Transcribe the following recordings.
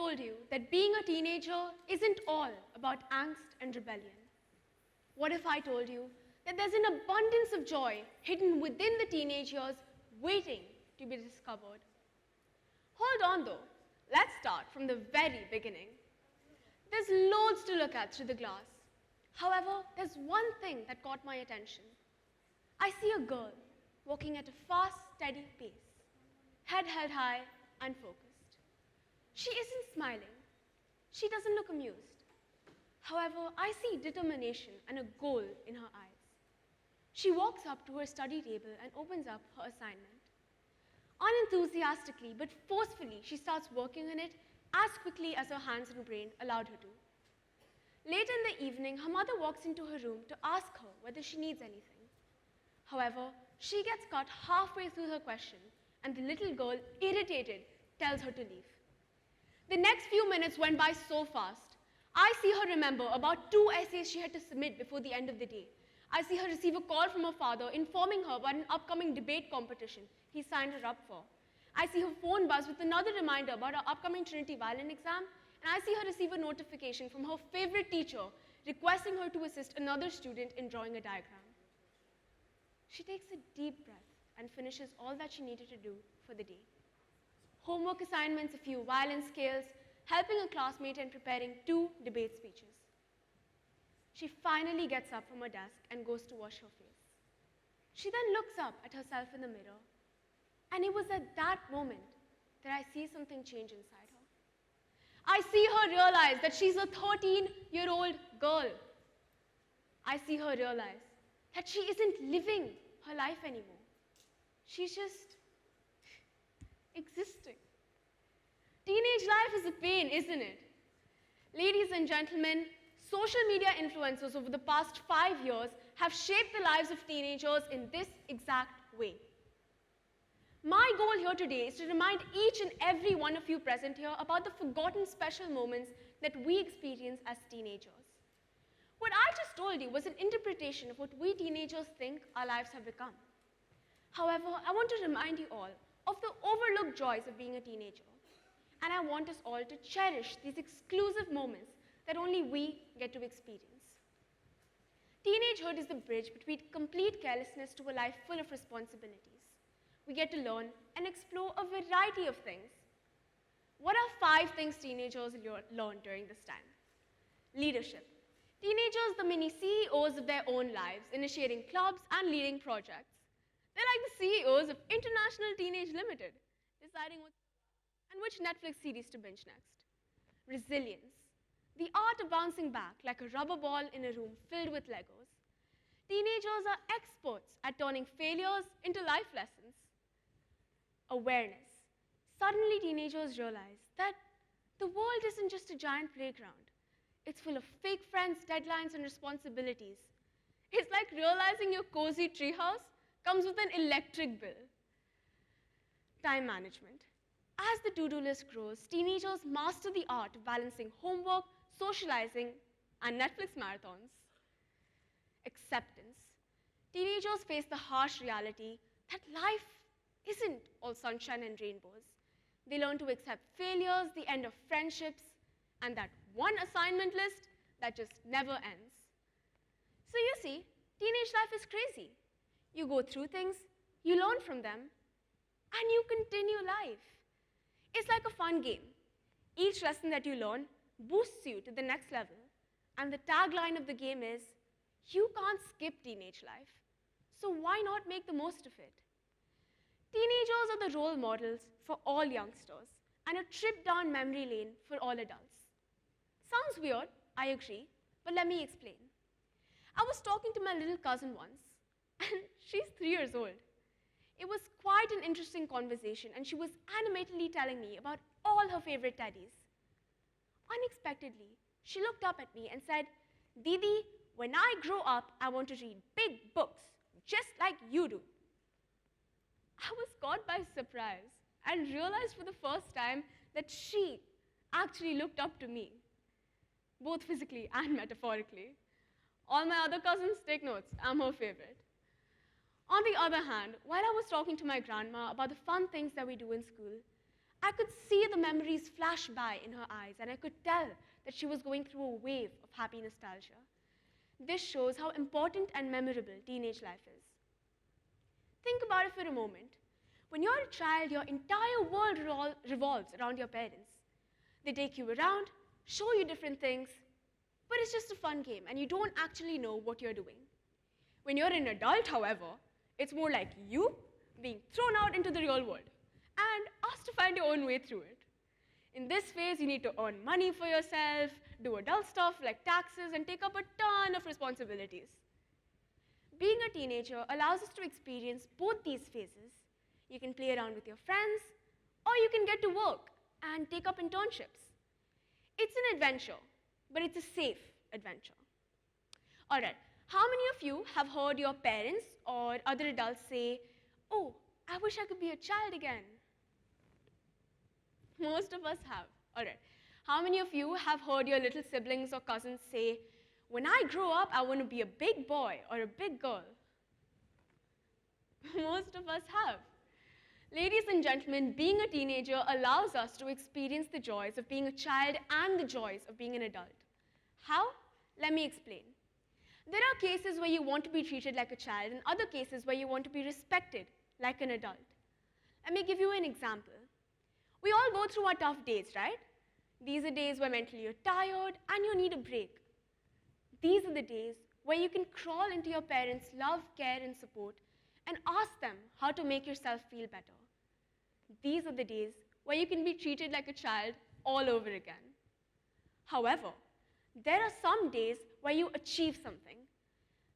told you that being a teenager isn't all about angst and rebellion? What if I told you that there's an abundance of joy hidden within the teenage years waiting to be discovered? Hold on though, let's start from the very beginning. There's loads to look at through the glass. However, there's one thing that caught my attention. I see a girl walking at a fast, steady pace, head held high and focused. She isn't smiling. She doesn't look amused. However, I see determination and a goal in her eyes. She walks up to her study table and opens up her assignment. Unenthusiastically but forcefully, she starts working on it as quickly as her hands and brain allowed her to. Later in the evening, her mother walks into her room to ask her whether she needs anything. However, she gets cut halfway through her question, and the little girl, irritated, tells her to leave. The next few minutes went by so fast. I see her remember about 2 essays she had to submit before the end of the day. I see her receive a call from her father informing her about an upcoming debate competition he signed her up for. I see her phone buzz with another reminder about her upcoming Trinity violin exam, and I see her receive a notification from her favorite teacher requesting her to assist another student in drawing a diagram. She takes a deep breath and finishes all that she needed to do for the day. Homework assignments, a few violin scales, helping a classmate and preparing 2 debate speeches. She finally gets up from her desk and goes to wash her face. She then looks up at herself in the mirror, and it was at that moment that I see something change inside her. I see her realize that she's a 13-year-old girl. I see her realize that she isn't living her life anymore. She's just existing. Teenage life is a pain, isn't it? Ladies and gentlemen, social media influencers over the past 5 years have shaped the lives of teenagers in this exact way. My goal here today is to remind each and every one of you present here about the forgotten special moments that we experience as teenagers. What I just told you was an interpretation of what we teenagers think our lives have become. However, I want to remind you all of the overlooked joys of being a teenager. And I want us all to cherish these exclusive moments that only we get to experience. Teenagehood is the bridge between complete carelessness to a life full of responsibilities. We get to learn and explore a variety of things. What are 5 things teenagers learn during this time? Leadership. Teenagers, the mini CEOs of their own lives, initiating clubs and leading projects. They're like the CEOs of International Teenage Limited, deciding what and which Netflix series to binge next. Resilience. The art of bouncing back like a rubber ball in a room filled with Legos. Teenagers are experts at turning failures into life lessons. Awareness. Suddenly, teenagers realize that the world isn't just a giant playground. It's full of fake friends, deadlines, and responsibilities. It's like realizing your cozy treehouse comes with an electric bill. Time management. As the to-do list grows, teenagers master the art of balancing homework, socializing, and Netflix marathons. Acceptance. Teenagers face the harsh reality that life isn't all sunshine and rainbows. They learn to accept failures, the end of friendships, and that one assignment list that just never ends. So you see, teenage life is crazy. You go through things, you learn from them, and you continue life. It's like a fun game. Each lesson that you learn boosts you to the next level. And the tagline of the game is, you can't skip teenage life, so why not make the most of it? Teenagers are the role models for all youngsters, and a trip down memory lane for all adults. Sounds weird, I agree, but let me explain. I was talking to my little cousin once, and she's 3 years old. It was quite an interesting conversation, and she was animatedly telling me about all her favorite teddies. Unexpectedly, she looked up at me and said, "Didi, when I grow up, I want to read big books, just like you do." I was caught by surprise and realized for the first time that she actually looked up to me, both physically and metaphorically. All my other cousins, take notes, I'm her favorite. On the other hand, while I was talking to my grandma about the fun things that we do in school, I could see the memories flash by in her eyes, and I could tell that she was going through a wave of happy nostalgia. This shows how important and memorable teenage life is. Think about it for a moment. When you're a child, your entire world revolves around your parents. They take you around, show you different things, but it's just a fun game, and you don't actually know what you're doing. When you're an adult, however, it's more like you being thrown out into the real world and asked to find your own way through it. In this phase, you need to earn money for yourself, do adult stuff like taxes, and take up a ton of responsibilities. Being a teenager allows us to experience both these phases. You can play around with your friends, or you can get to work and take up internships. It's an adventure, but it's a safe adventure. All right, how many of you have heard your parents or other adults say, "Oh, I wish I could be a child again"? Most of us have. All right. How many of you have heard your little siblings or cousins say, "When I grow up, I want to be a big boy or a big girl"? Most of us have. Ladies and gentlemen, being a teenager allows us to experience the joys of being a child and the joys of being an adult. How? Let me explain. There are cases where you want to be treated like a child and other cases where you want to be respected like an adult. Let me give you an example. We all go through our tough days, right? These are days where mentally you're tired and you need a break. These are the days where you can crawl into your parents' love, care, and support and ask them how to make yourself feel better. These are the days where you can be treated like a child all over again. However, there are some days where you achieve something.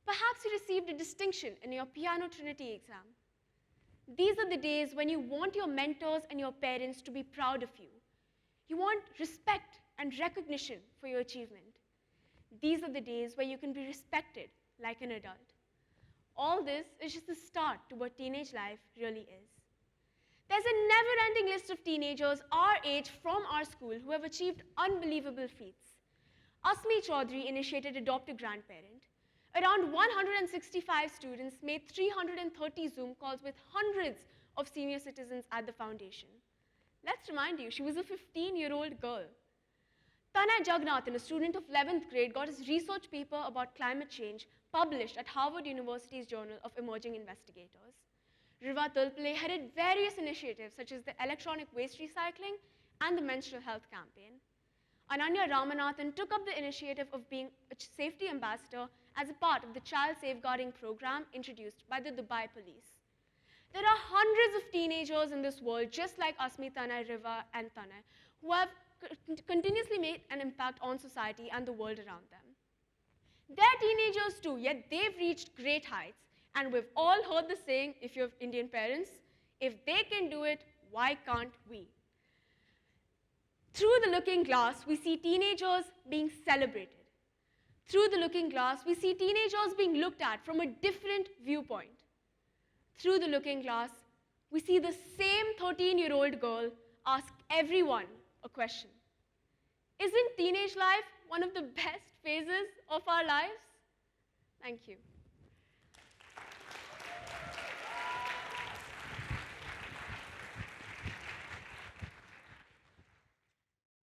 Perhaps you received a distinction in your piano Trinity exam. These are the days when you want your mentors and your parents to be proud of you. You want respect and recognition for your achievement. These are the days where you can be respected like an adult. All this is just the start to what teenage life really is. There's a never-ending list of teenagers our age from our school who have achieved unbelievable feats. Asmi Chaudhary initiated Adopt a Grandparent. Around 165 students made 330 Zoom calls with hundreds of senior citizens at the foundation. Let's remind you, she was a 15-year-old girl. Tanay Jagnathan, a student of 11th grade, got his research paper about climate change published at Harvard University's Journal of Emerging Investigators. Riva Tulpale headed various initiatives such as the electronic waste recycling and the menstrual health campaign. Ananya Ramanathan took up the initiative of being a safety ambassador as a part of the child safeguarding program introduced by the Dubai police. There are hundreds of teenagers in this world, just like Asmi, Tanay, Riva, and Tanay, who have continuously made an impact on society and the world around them. They're teenagers too, yet they've reached great heights. And we've all heard the saying, if you have Indian parents, if they can do it, why can't we? Through the looking glass, we see teenagers being celebrated. Through the looking glass, we see teenagers being looked at from a different viewpoint. Through the looking glass, we see the same 13-year-old girl ask everyone a question. Isn't teenage life one of the best phases of our lives? Thank you.